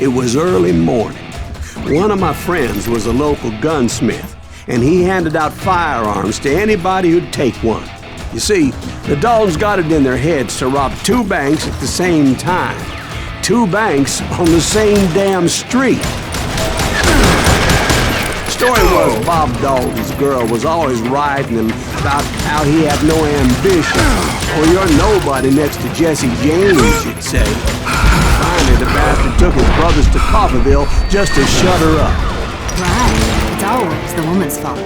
It was early morning. One of my friends was a local gunsmith, and he handed out firearms to anybody who'd take one. You see, the Daltons got it in their heads to rob two banks at the same time. Two banks on the same damn street. Story was Bob Dalton's girl was always writing him about how he had no ambition. Or you're nobody next to Jesse James, she'd say. Finally, the bastard took his brothers to Coffeyville just to shut her up. Right. It's always the woman's fault.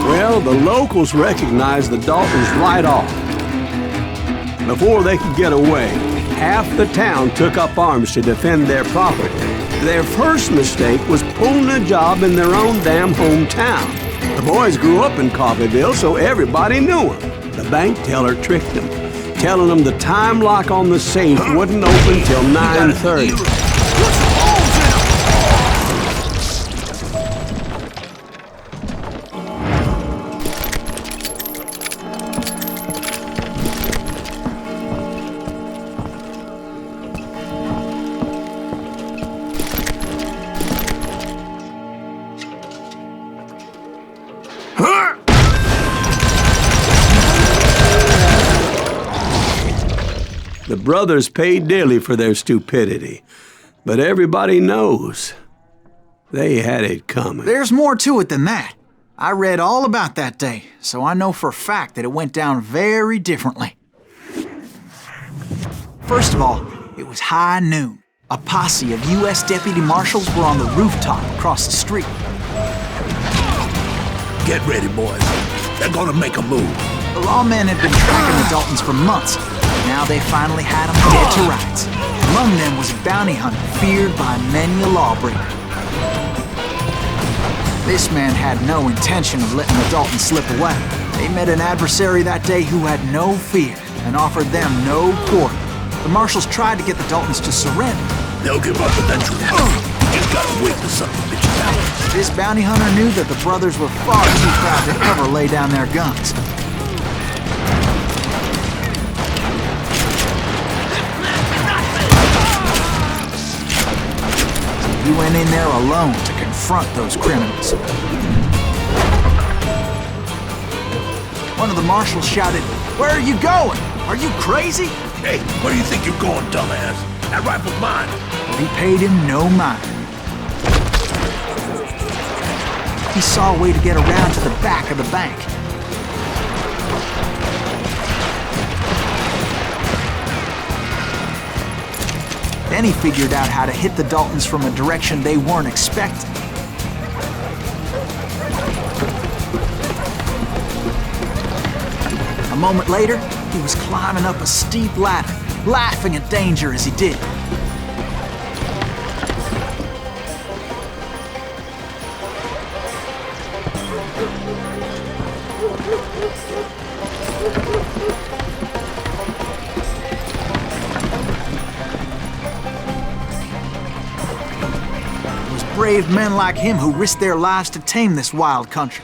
Well, the locals recognized the Daltons right off. Before they could get away, half the town took up arms to defend their property. Their first mistake was pulling a job in their own damn hometown. The boys grew up in Coffeyville, so everybody knew them. The bank teller tricked them, telling them the time lock on the safe wouldn't open till 9:30. The brothers paid dearly for their stupidity, but everybody knows they had it coming. There's more to it than that. I read all about that day, so I know for a fact that it went down very differently. First of all, it was high noon. A posse of U.S. deputy marshals were on the rooftop across the street. Get ready, boys. They're gonna make a move. The lawmen had been tracking the Daltons for months. Now they finally had them dead to rights. Among them was a bounty hunter feared by many a lawbreaker. This man had no intention of letting the Daltons slip away. They met an adversary that day who had no fear and offered them no quarter. The marshals tried to get the Daltons to surrender. They'll give up eventually. You just gotta wait for something to bitch out. This bounty hunter knew that the brothers were far too proud to ever lay down their guns. He went in there alone to confront those criminals. One of the marshals shouted, "Where are you going? Are you crazy?" Hey, where do you think you're going, dumbass? That rifle's mine. But he paid him no mind. He saw a way to get around to the back of the bank. Then he figured out how to hit the Daltons from a direction they weren't expecting. A moment later, he was climbing up a steep ladder, laughing at danger as he did. Brave men like him who risked their lives to tame this wild country.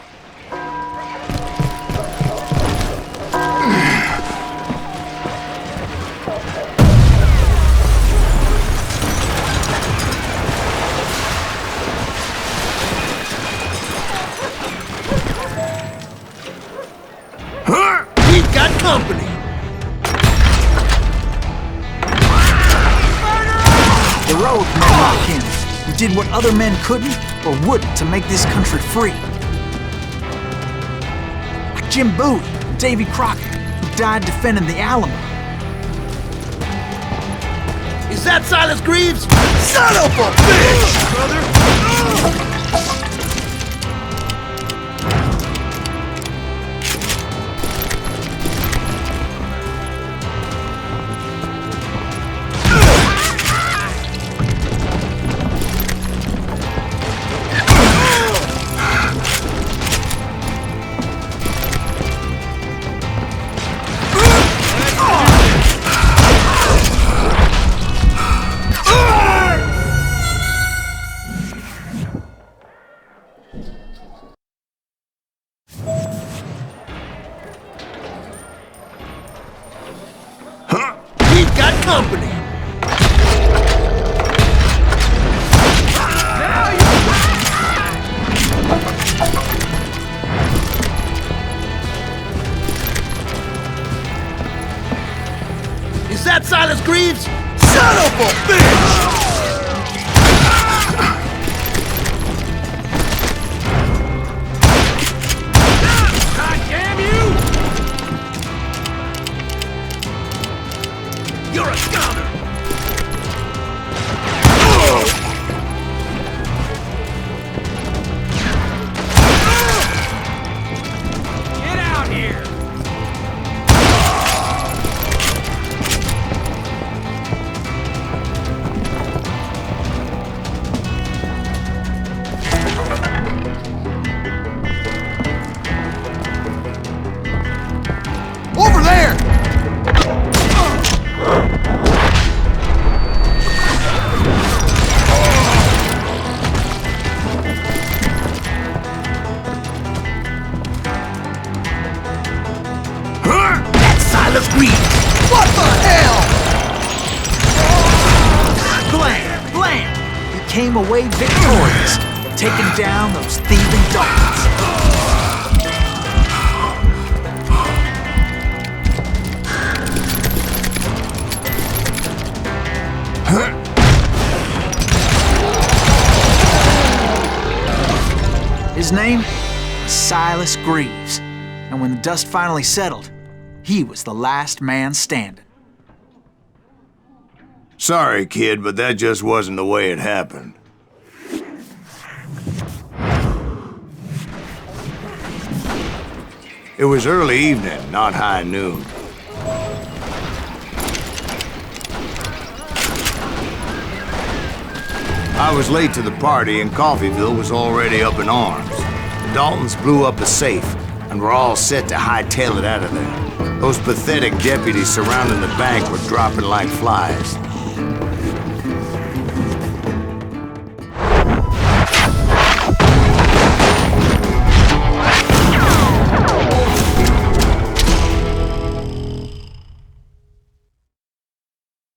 We've got company. Heroic men like him who did what other men couldn't or wouldn't to make this country free. Like Jim Bowie and Davy Crockett, who died defending the Alamo. Is that Silas Greaves? Son of a bitch, brother! got company. Is that Silas Greaves? Son of a bitch! God damn you! You're a scouter! Get out here! Over there! That's Silas Greaves! What the hell? Blam! Blam! He came away victorious, taking down those thieving Daltons. His name was Silas Greaves, and when the dust finally settled, he was the last man standing. Sorry, kid, but that just wasn't the way it happened. It was early evening, not high noon. I was late to the party, and Coffeyville was already up in arms. The Daltons blew up a safe, and were all set to hightail it out of there. Those pathetic deputies surrounding the bank were dropping like flies.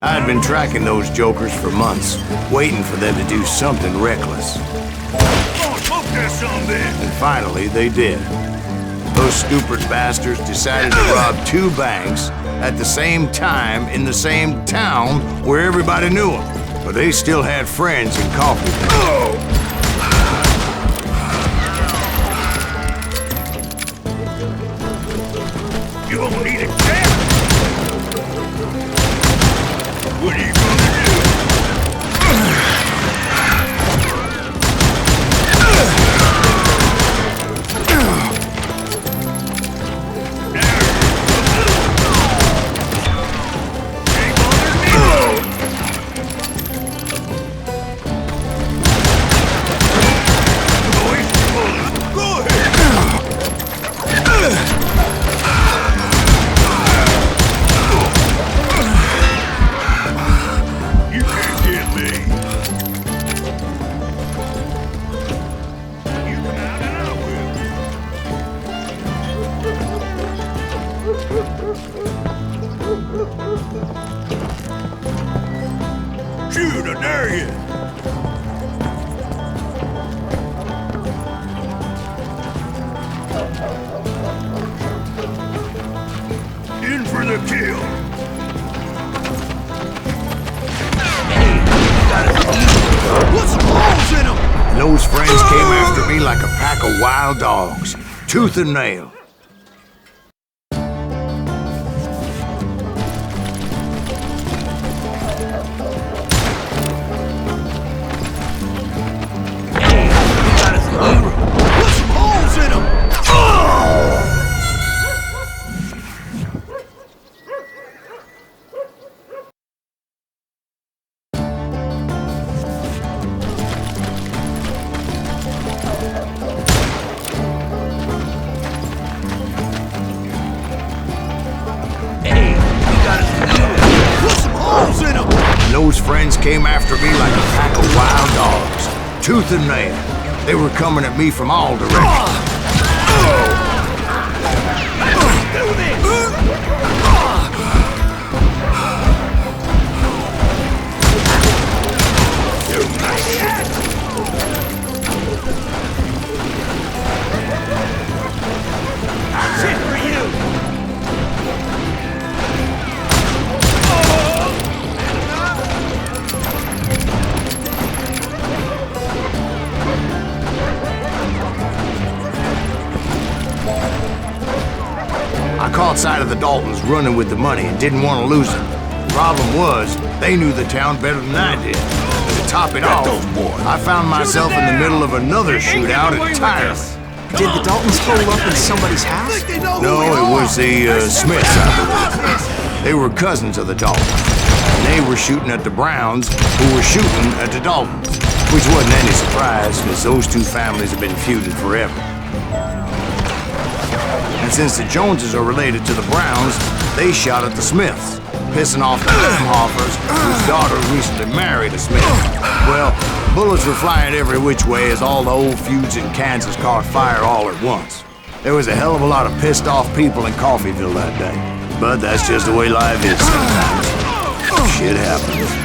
I had been tracking those jokers for months, waiting for them to do something reckless. And finally, they did. Those stupid bastards decided to rob two banks at the same time in the same town where everybody knew them. But they still had friends in Coffeyville. You won't need it, Jack! What are you gonna do? Shoot, I dare you! In for the kill! Put some holes in them! And those friends came after me like a pack of wild dogs, tooth and nail. Those friends came after me like a pack of wild dogs, tooth and nail. They were coming at me from all directions. the Daltons running with the money and didn't want to lose it. The problem was, they knew the town better than I did. And to top it off, I found myself in the middle of another shootout entirely. Did the Daltons hole up in somebody's house? No, it was the Smiths, I believe. They were cousins of the Daltons. And they were shooting at the Browns, who were shooting at the Daltons. Which wasn't any surprise, because those two families have been feuding forever. And since the Joneses are related to the Browns, they shot at the Smiths, pissing off the Imhoffers, whose daughter recently married a Smith. Well, bullets were flying every which way as all the old feuds in Kansas caught fire all at once. There was a hell of a lot of pissed off people in Coffeyville that day. But that's just the way life is sometimes. Shit happens.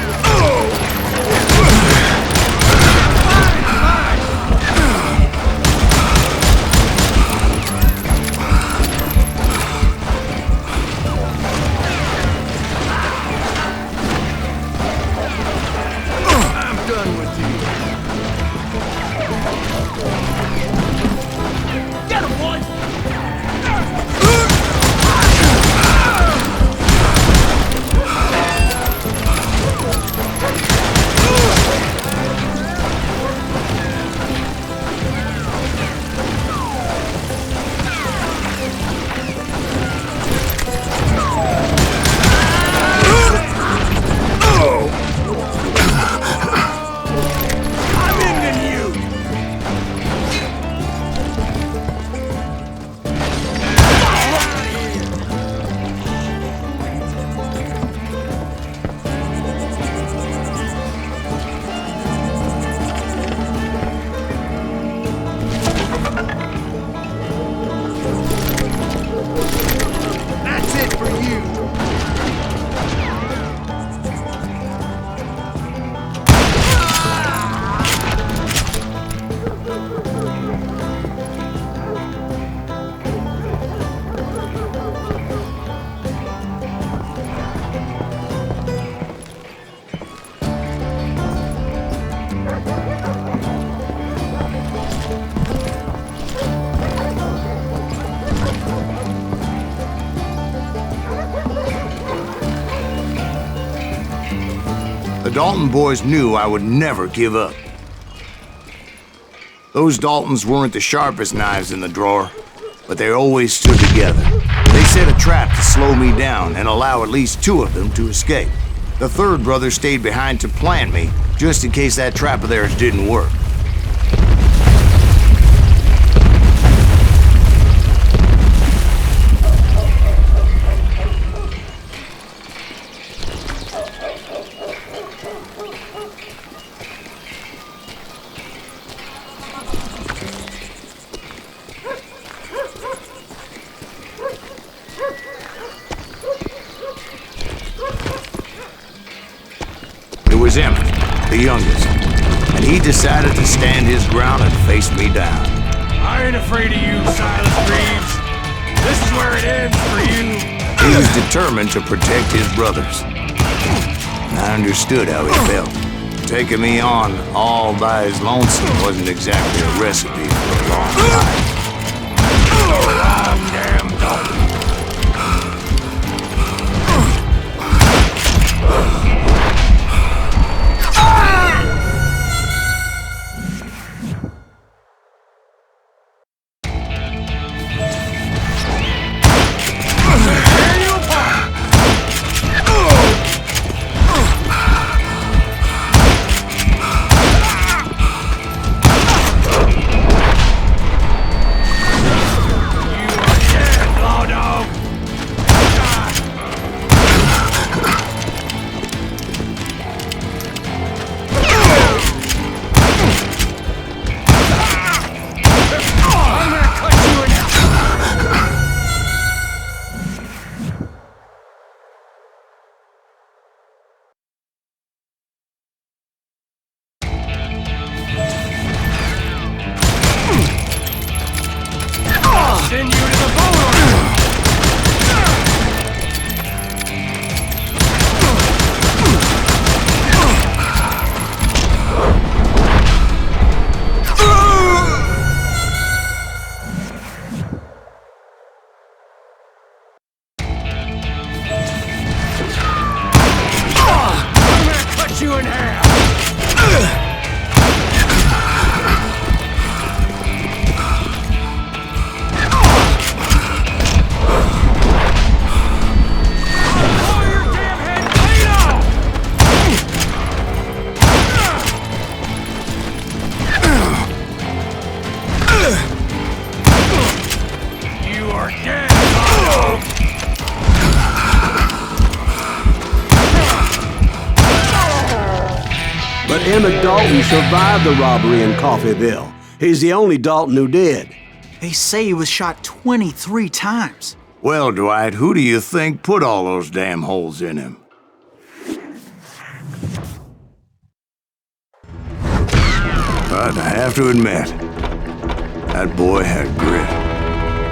The Dalton boys knew I would never give up. Those Daltons weren't the sharpest knives in the drawer, but they always stood together. They set a trap to slow me down and allow at least two of them to escape. The third brother stayed behind to plant me, just in case that trap of theirs didn't work. It was Emmett, the youngest, and he decided to stand his ground and face me down. I ain't afraid of you, Silas Reeves. This is where it ends for you. He was determined to protect his brothers. And I understood how he felt. Taking me on all by his lonesome wasn't exactly a recipe for a long life. Long damn dog. in half. But Emmett Dalton survived the robbery in Coffeyville. He's the only Dalton who did. They say he was shot 23 times. Well, Dwight, who do you think put all those damn holes in him? But I have to admit, that boy had grit.